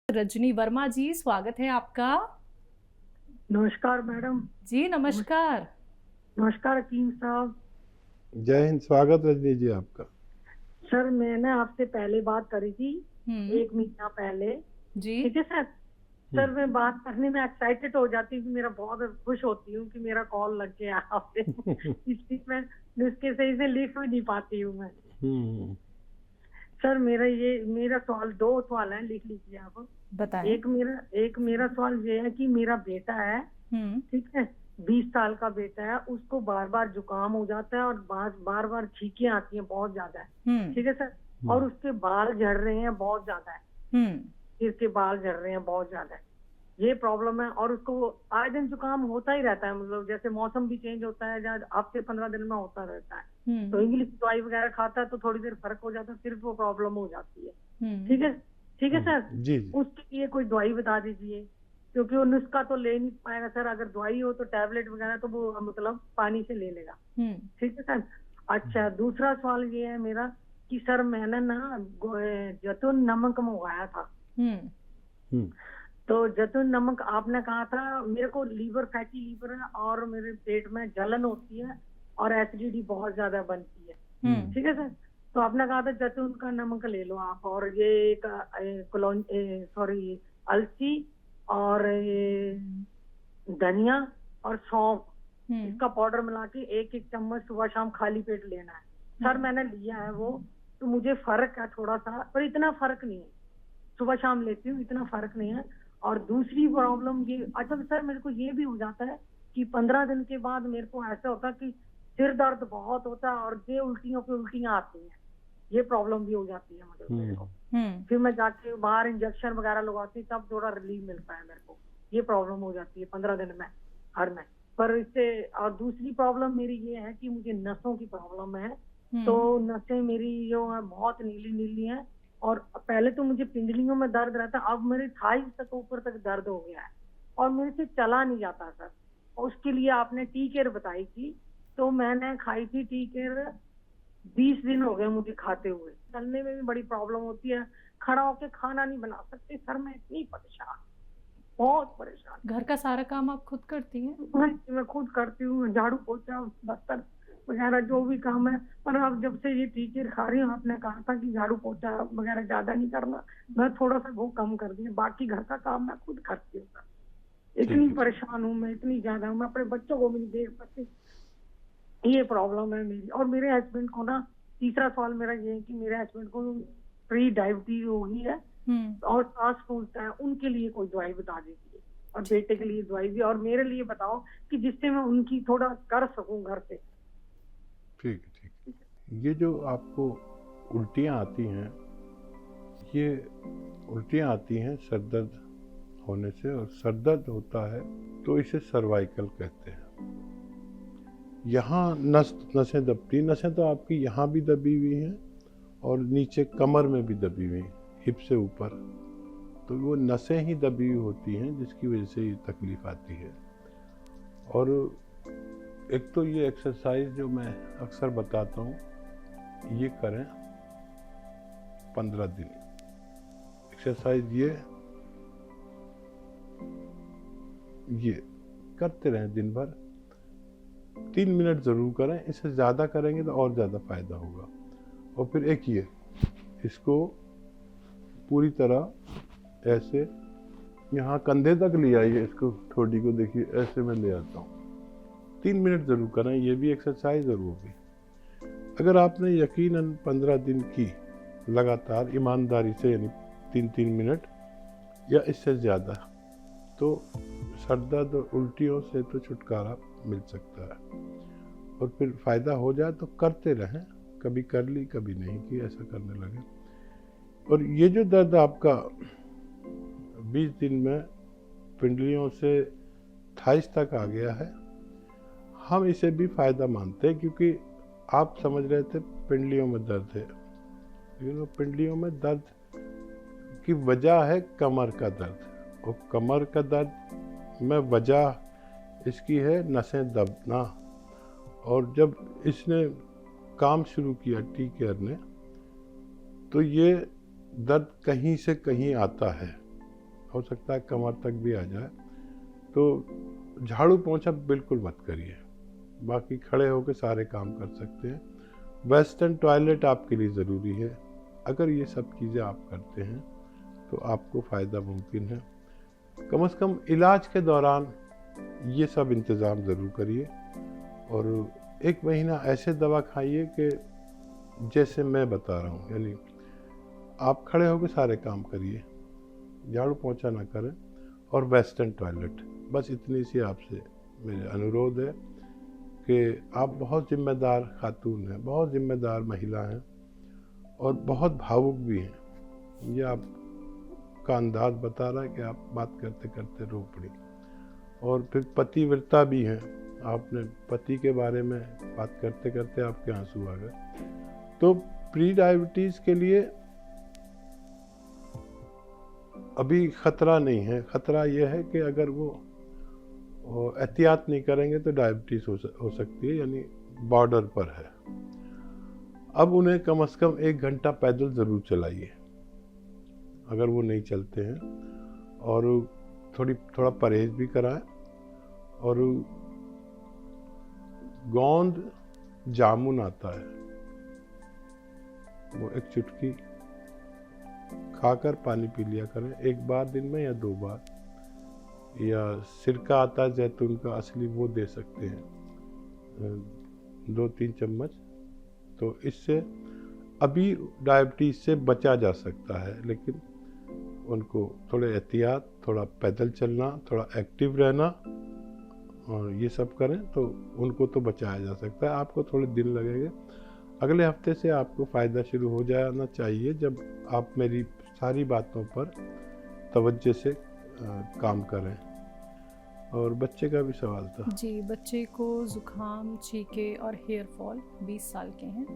रजनी वर्मा जी, स्वागत है आपका। नमस्कार मैडम। जी नमस्कार। नमस्कार हकीम साहब। जय हिंद। स्वागत रजनी जी आपका। सर मैंने आपसे पहले बात करी थी 1 महीना पहले। जी। ठीक है सर। सर मैं बात करने में एक्साइटेड हो जाती हूँ, मेरा बहुत खुश होती हूँ कि मेरा कॉल लग गया आपसे। इसलिए मैं इसके सही से लिख भी नहीं पाती हूँ मैं। सर मेरा सवाल, 2 सवाल है, लिख लीजिए आप। बताएं। एक मेरा सवाल ये है कि मेरा बेटा है, ठीक है, 20 साल का बेटा है, उसको बार बार जुकाम हो जाता है और बार बार छींकें आती हैं बहुत ज्यादा है। ठीक है सर। और उसके बाल झड़ रहे हैं बहुत ज्यादा है। सिर के बाल झड़ रहे हैं बहुत ज्यादा है, ये प्रॉब्लम है। और उसको आए दिन जुकाम होता ही रहता है, मतलब जैसे मौसम भी चेंज होता है, जहाँ हफ्ते 15 दिन में होता रहता है। तो इंग्लिश दवाई वगैरह खाता है तो थोड़ी देर फर्क हो जाता है, फिर वो प्रॉब्लम हो जाती है। ठीक है सर। जी। उसके लिए कोई दवाई बता दीजिए, क्योंकि वो नुस्खा तो ले नहीं पाएगा सर। अगर दवाई हो तो टैबलेट वगैरह तो वो मतलब पानी से ले लेगा। ठीक है सर। अच्छा, दूसरा सवाल ये है मेरा कि सर मैंने ना जैतून नमक मंगवाया था। तो जैतून नमक आपने कहा था, मेरे को लीवर, फैटी लीवर है और मेरे पेट में जलन होती है और एसिडिटी बहुत ज्यादा बनती है। ठीक है सर। तो आपने कहा था जैतून का नमक ले लो आप, और ये अलसी और ये धनिया और सौंफ, इसका पाउडर मिला के 1-1 चम्मच सुबह शाम खाली पेट लेना है। सर मैंने लिया है वो, तो मुझे फर्क है थोड़ा सा, पर इतना फर्क नहीं है। सुबह शाम लेती हूँ, इतना फर्क नहीं है। और दूसरी प्रॉब्लम ये, अच्छा सर मेरे को ये भी हो जाता है कि 15 दिन के बाद मेरे को ऐसा होता है कि सिर दर्द बहुत होता है और ये उल्टियों पे उल्टियां आती हैं। ये प्रॉब्लम भी हो जाती है मतलब मेरे को। फिर मैं जाके बाहर इंजेक्शन वगैरह लगवाती, तब थोड़ा रिलीफ मिलता है मेरे को। ये प्रॉब्लम हो जाती है 15 दिन में हर में। पर इससे और दूसरी प्रॉब्लम मेरी ये है कि मुझे नसों की प्रॉब्लम है। तो नसें मेरी जो है बहुत नीली नीली हैं, और पहले तो मुझे पिंडलियों में दर्द रहता, अब मेरे थाई तक ऊपर तक दर्द हो गया है और मेरे से चला नहीं जाता सर। उसके लिए आपने टी केयर बताई थी, तो मैंने खाई थी टी केयर। 20 दिन हो गए मुझे खाते हुए। चलने में भी बड़ी प्रॉब्लम होती है, खड़ा होके खाना नहीं बना सकते सर। मैं इतनी परेशान, बहुत परेशान। घर का सारा काम आप खुद करती हैं? मैं खुद करती हूँ, झाड़ू पोछा बर्तन वगैरह जो भी काम है। पर अब जब से ये टीचर खा रही हूँ, आपने कहा था कि झाड़ू पोछा वगैरह ज्यादा नहीं करना, मैं थोड़ा सा वो कम कर दिया, बाकी घर का काम मैं खुद करती हूँ। इतनी परेशान हूँ मैं, इतनी ज्यादा हूँ, मैं अपने बच्चों को भी नहीं देख पाती। ये प्रॉब्लम है मेरी। और मेरे हस्बैंड को ना, तीसरा सवाल मेरा ये है कि मेरे हस्बैंड को प्री डायबिटीज हो गई है और सांस फूलता है, उनके लिए कोई दवाई बता दीजिए। और बेटे के लिए दवाई भी, और मेरे लिए बताओ कि जिससे मैं उनकी थोड़ा कर सकूं घर पे। ठीक है। ये जो आपको उल्टियाँ आती हैं, ये उल्टियाँ आती हैं सर दर्द होने से, और सर दर्द होता है तो इसे सर्वाइकल कहते हैं। यहाँ नसें दबती, नसें तो आपकी यहाँ भी दबी हुई हैं और नीचे कमर में भी दबी हुई हैं, हिप से ऊपर। तो वो नसें ही दबी हुई होती हैं जिसकी वजह से ये तकलीफ आती है। और एक तो ये एक्सरसाइज जो मैं अक्सर बताता हूँ, ये करें 15 दिन एक्सरसाइज, ये करते रहें दिन भर। 3 मिनट ज़रूर करें, इससे ज़्यादा करेंगे तो और ज़्यादा फायदा होगा। और फिर एक ये, इसको पूरी तरह ऐसे यहाँ कंधे तक ले आइए, इसको ठोडी को देखिए, ऐसे मैं ले आता हूँ। 3 मिनट ज़रूर करें, ये भी एक्सरसाइज ज़रूर होगी। अगर आपने यकीनन 15 दिन की लगातार ईमानदारी से, यानी 3-3 मिनट या इससे ज़्यादा, तो सर दर्द और उल्टियों से तो छुटकारा मिल सकता है। और फिर फ़ायदा हो जाए तो करते रहें, कभी कर ली कभी नहीं की, ऐसा करने लगे। और ये जो दर्द आपका 20 दिन में पिंडलियों से थाइस तक आ गया है, हम इसे भी फ़ायदा मानते हैं, क्योंकि आप समझ रहे थे पिंडलियों में दर्द है। पिंडलियों में दर्द की वजह है कमर का दर्द, और कमर का दर्द में वजह इसकी है नसें दबना। और जब इसने काम शुरू किया टी केयर ने, तो ये दर्द कहीं से कहीं आता है, हो सकता है कमर तक भी आ जाए, तो झाड़ू पोंछा बिल्कुल मत करिए। बाकी खड़े होकर सारे काम कर सकते हैं। वेस्टर्न टॉयलेट आपके लिए ज़रूरी है। अगर ये सब चीज़ें आप करते हैं तो आपको फ़ायदा मुमकिन है। कम से कम इलाज के दौरान ये सब इंतज़ाम ज़रूर करिए, और 1 महीना ऐसे दवा खाइए कि जैसे मैं बता रहा हूँ, यानी आप खड़े होकर सारे काम करिए, झाड़ू पोंछा ना करें, और वेस्टर्न टॉयलेट। बस इतनी सी आपसे मेरे अनुरोध है कि आप बहुत जिम्मेदार खातून हैं, बहुत जिम्मेदार महिला हैं, और बहुत भावुक भी हैं। ये आपका अंदाज बता रहा है कि आप बात करते करते रो पड़ी। और फिर पतिव्रता भी हैं, आपने पति के बारे में बात करते करते आपके आंसू आ गए। तो प्री डायबिटीज़ के लिए अभी ख़तरा नहीं है। ख़तरा यह है कि अगर वो एहतियात नहीं करेंगे तो डायबिटीज़ हो सकती है, यानी बॉर्डर पर है। अब उन्हें कम से कम 1 घंटा पैदल ज़रूर चलाइए अगर वो नहीं चलते हैं, और थोड़ा परहेज़ भी कराएं। और गोंद जामुन आता है, वो 1 चुटकी खाकर पानी पी लिया करें, 1 बार दिन में या 2 बार। या सिरका आता है जैतून का असली, वो दे सकते हैं 2-3 चम्मच। तो इससे अभी डायबिटीज़ से बचा जा सकता है, लेकिन उनको थोड़े एहतियात, थोड़ा पैदल चलना, थोड़ा एक्टिव रहना, और ये सब करें तो उनको तो बचाया जा सकता है। आपको थोड़े दिन लगेंगे, अगले हफ्ते से आपको फ़ायदा शुरू हो जाना चाहिए, जब आप मेरी सारी बातों पर तवज्जो से काम करें। और बच्चे का भी सवाल था जी, बच्चे को जुकाम, छींके और हेयर फॉल, 20 साल के हैं।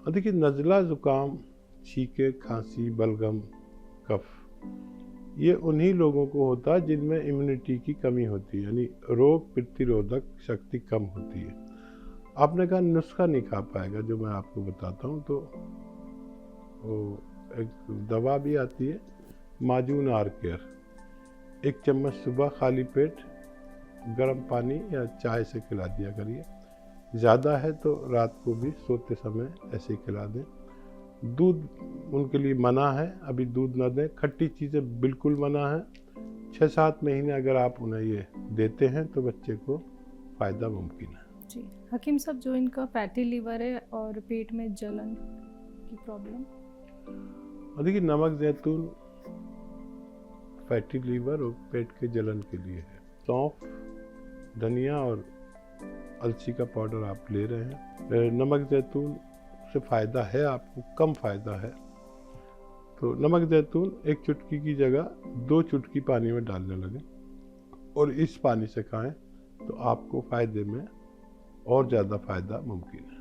देखिए, नज़ला, ज़ुकाम, छींके, खांसी, बलगम, कफ, ये उन्हीं लोगों को होता है जिनमें इम्यूनिटी की कमी होती है, यानी रोग प्रतिरोधक शक्ति कम होती है। आपने कहा नुस्खा नहीं खा पाएगा, जो मैं आपको बताता हूँ, तो वो एक दवा भी आती है, माजून आर केयर। 1 चम्मच सुबह खाली पेट गर्म पानी या चाय से खिला दिया करिए। ज़्यादा है तो रात को भी सोते समय ऐसे ही खिला दें। दूध उनके लिए मना है, अभी दूध ना दें। खट्टी चीज़ें बिल्कुल मना है। 6-7 महीने अगर आप उन्हें ये देते हैं तो बच्चे को फ़ायदा मुमकिन है। जी, हकीम साहब, जो इनका फैटी लीवर है और पेट में जलन की प्रॉब्लम। और देखिए, नमक ज़ैतून फैटी लीवर और पेट के जलन के लिए है। सौंफ, धनिया और अलसी का पाउडर आप ले रहे हैं। नमक ज़ैतून से फ़ायदा है आपको, कम फ़ायदा है। तो नमक ज़ैतून 1 चुटकी की जगह 2 चुटकी पानी में डालने लगे, और इस पानी से खाएं तो आपको फ़ायदे में और ज़्यादा फ़ायदा मुमकिन है।